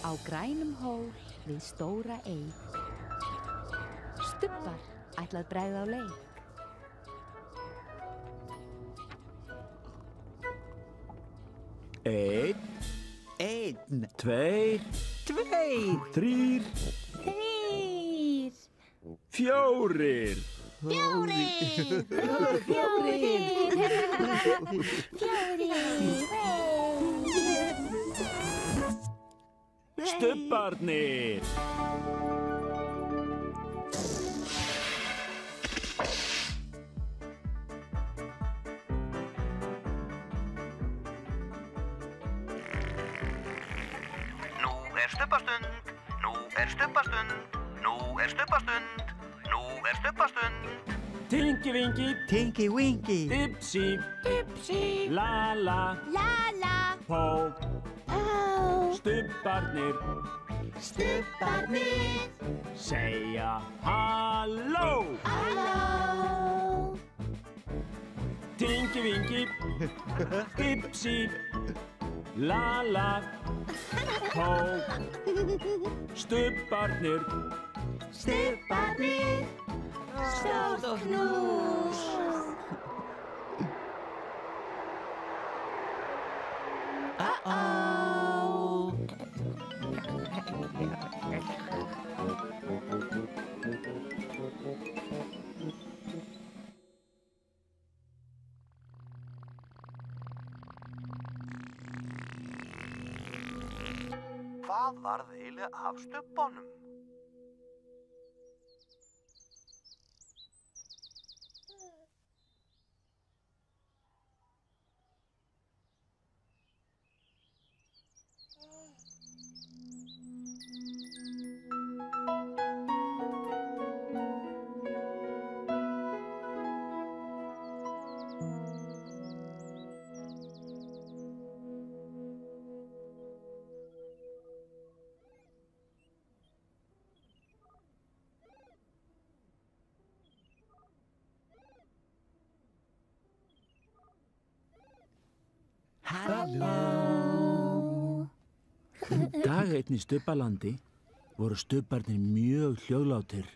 Á grænum hól við stóra eik. Stubbar ætlað bregða á leik. Einn, tveir, þrír, fjórir. Stubbarnir. Tinky Winky, Tinky Winky, Dipsy, Lala, Pó, Stubbarnir, segja halló. Tinky Winky, Dipsy, Lala, Pó, Stubbarnir, Stórt knús. Hvað varð eiginlega af stubbunum? Halló. Dag einn í Stubbalandi voru stubbarnir mjög hljóðlátir.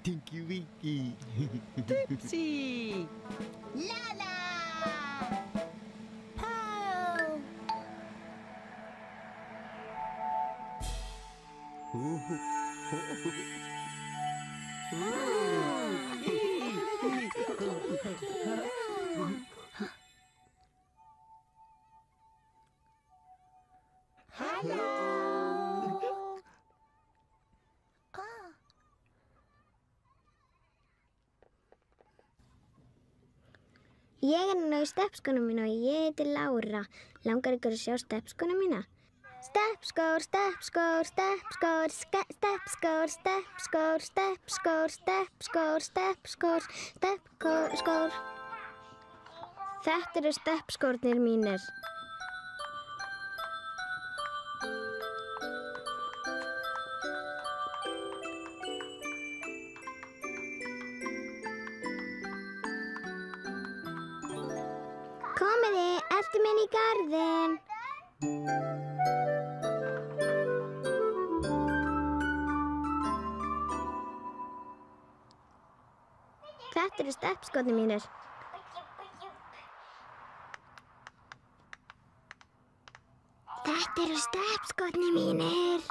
Tinky Winky. Dipsy! Lala! Pow! Hello! Ég núna í steppskónum mína og ég heiti Lára. Langar ykkur að sjá steppskóna mína? Steppskór, steppskór, steppskór, steppskór, steppskór, steppskór, steppskór, steppskór, steppskór. Þetta eru steppskórnir mínir. Komiði, eltu minn í garðinn. Þetta eru steppskórnir mínir. Þetta eru steppskórnir mínir.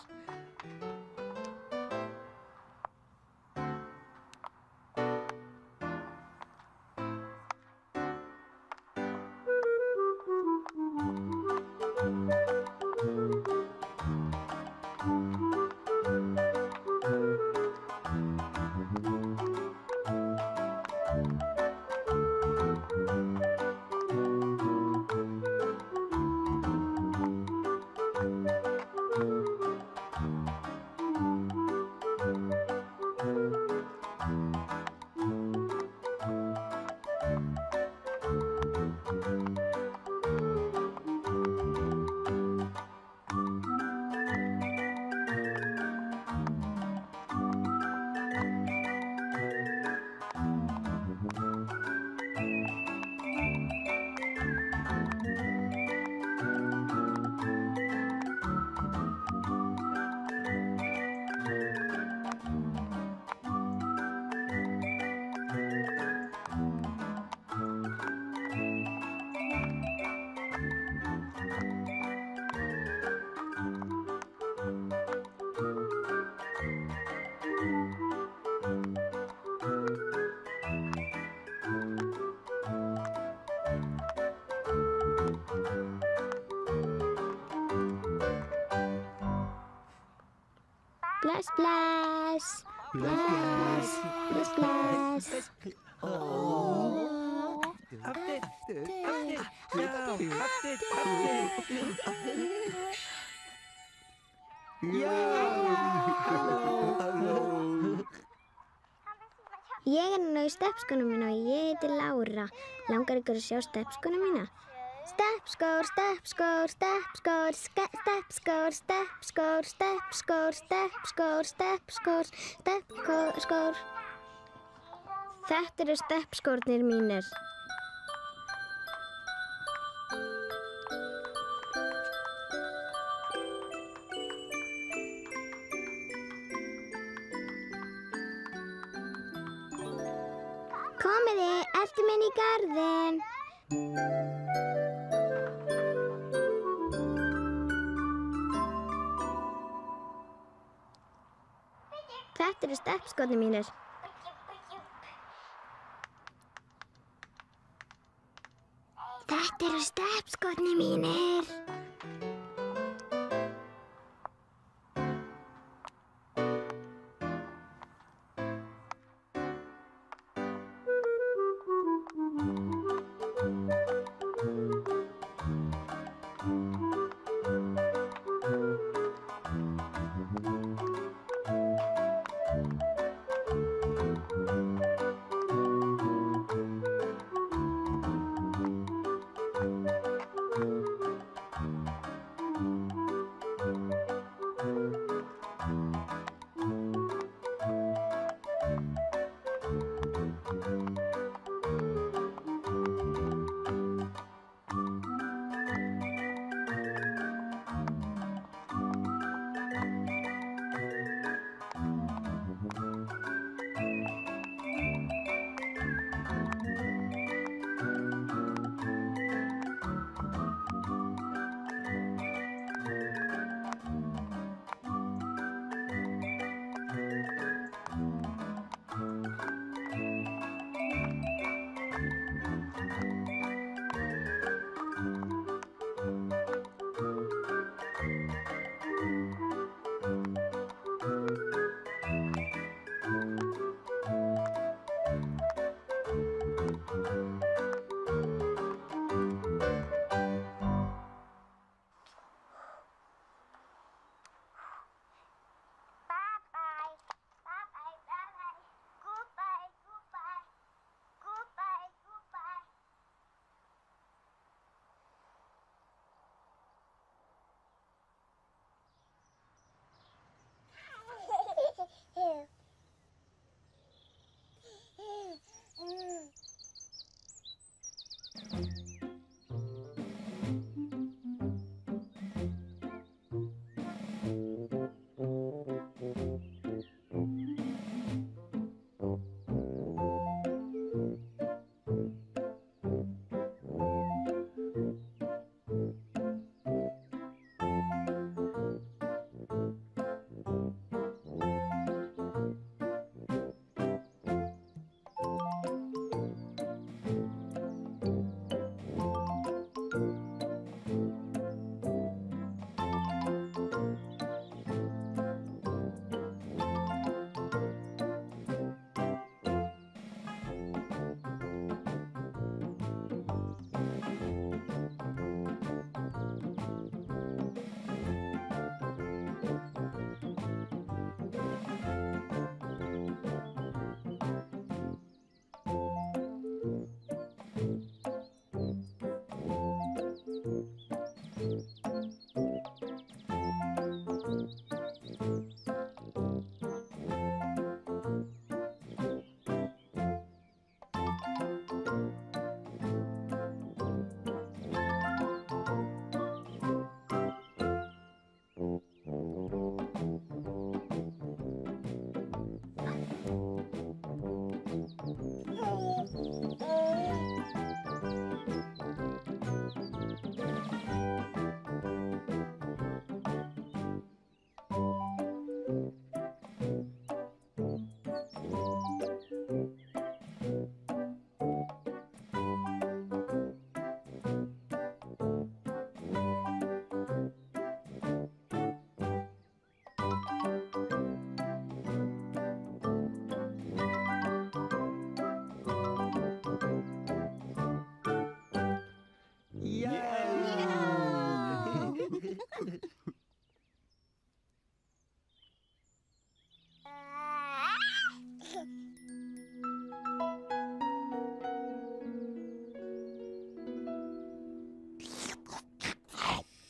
Bless, bless. Bless, bless, bless. Ég núna í steppskónum mína og ég heiti Lára. Langar ykkur að sjá steppskóna mína? Steppskór, steppskór, steppskór, steppskór, steppskór, steppskór, steppskór, steppskór, steppskór. Þetta eru steppskórnir mínir. Komiði, eltu minn í garðinn. Þetta eru steppskórnir mínir. Þetta eru steppskórnir mínir.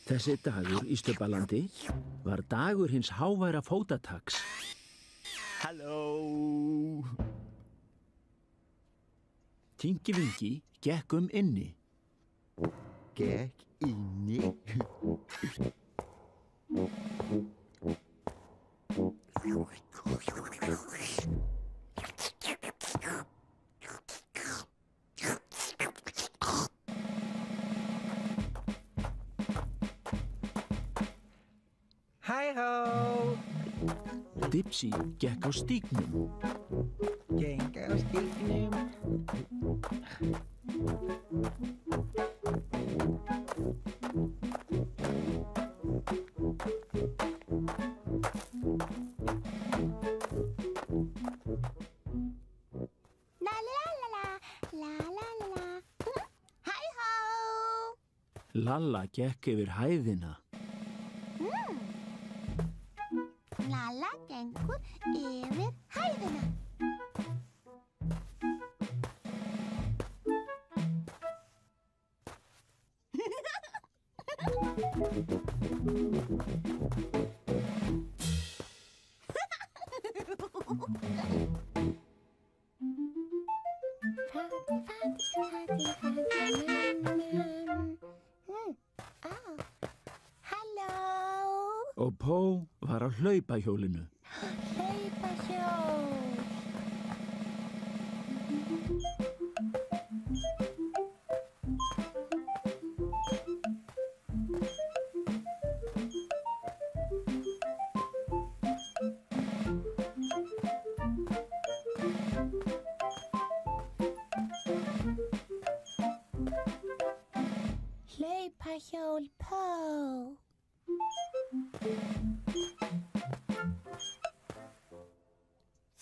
Þessi dagur í Stubbalandi var dagur hins háværa fótataks. Halló. Tingi Vingi gekk inni. Gekk inni. Hæ-hó! Dipsy gekk á stígnum. Geng á stígnum. La la la la, la la la la. Hæ-hó! Lalla gekk yfir hæðina. Lalla gengur yfir hæðina. Halló! Og Pó var á hlaupahjólinu. Hlaupahjól. Hlaupahjól Pó.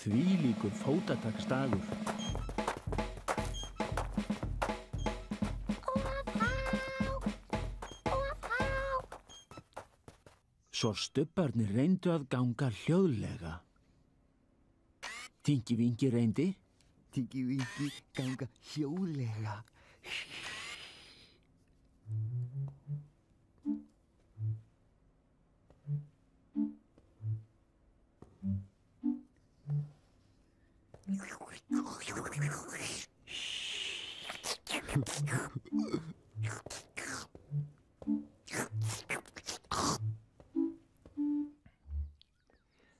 Þvílíkur fótataksdagur. Svo stubbarnir reyndu að ganga hljóðlega. Tingi Vingi reyndi. Tingi Vingi ganga hljóðlega.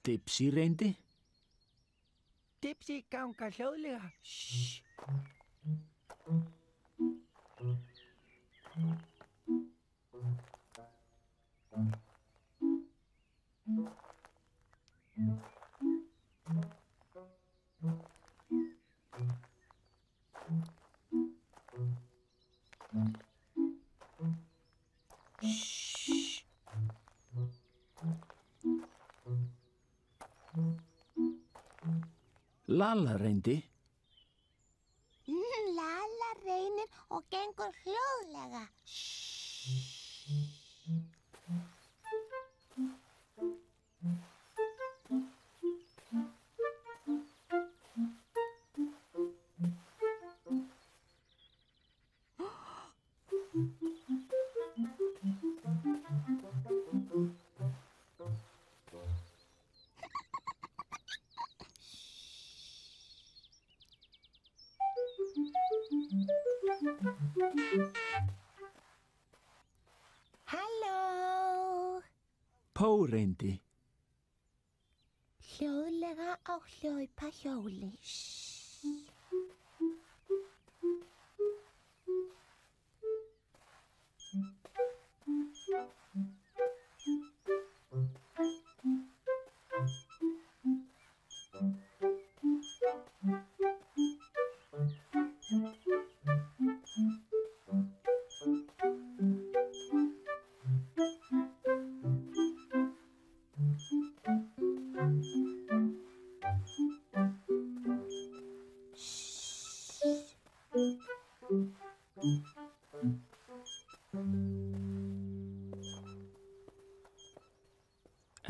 Dipsy reyndi. Dipsy ganga hljóðlega. Shhh. Lalla reyndi. Lalla reynir og gengur hljóðlega. Halló! Pó reyndi. Hljóðlega á hlaupahjóli.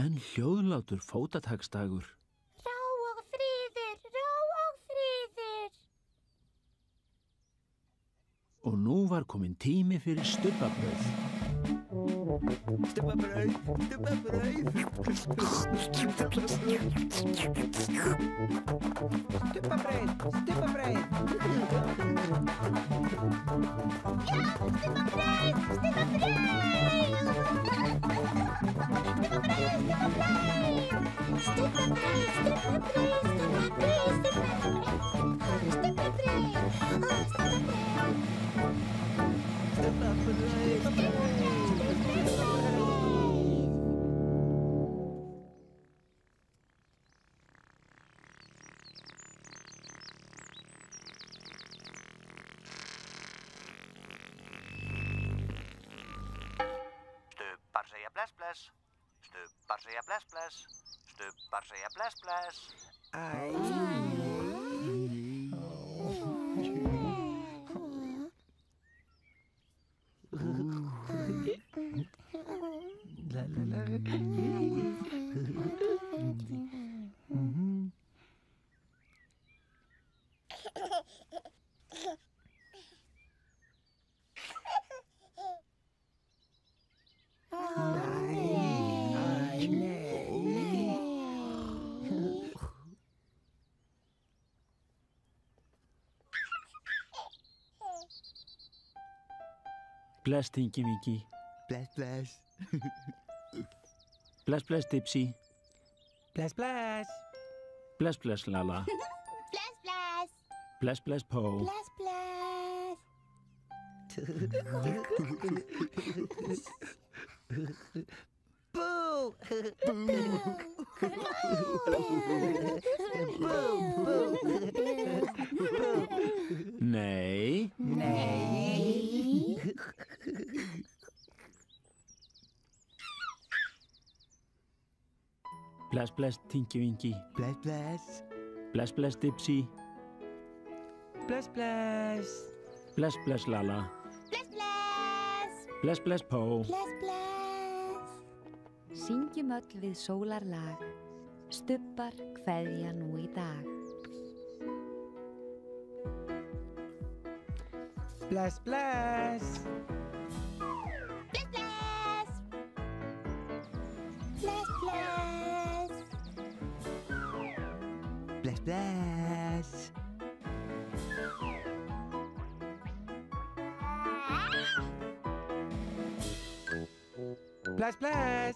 En hljóðlátur fótataksdagur. Ró og friður, ró og friður. Og nú var kominn tími fyrir stubbabrauð. Stubbabrauð, stubbabrauð. Stubbabrauð, stubbabrauð. Já, stubbabrauð, stubbabrauð. Stubbar segja bless bless. Stubbar segja bless bless. Stubbar segja bless bless. Bless, Tinky Winky. Bless, bless. Bless, bless, Dipsy. Bless, bless. Bless, bless, Lala. Bless, bless. Bless, bless, Po. Bless, bless. Boo! Nei. Nei. Bless, bless, Tinky Winky. Bless, bless. Bless, bless, Dipsy. Bless, bless. Bless, bless, Lala. Bless, bless. Bless, bless, Po. Bless, bless. Syngjum öll við sólarlag. Stubbar kveðja nú í dag. Bless, bless. Bless, bless. Bless, bless. Bless, bless. Bless, bless.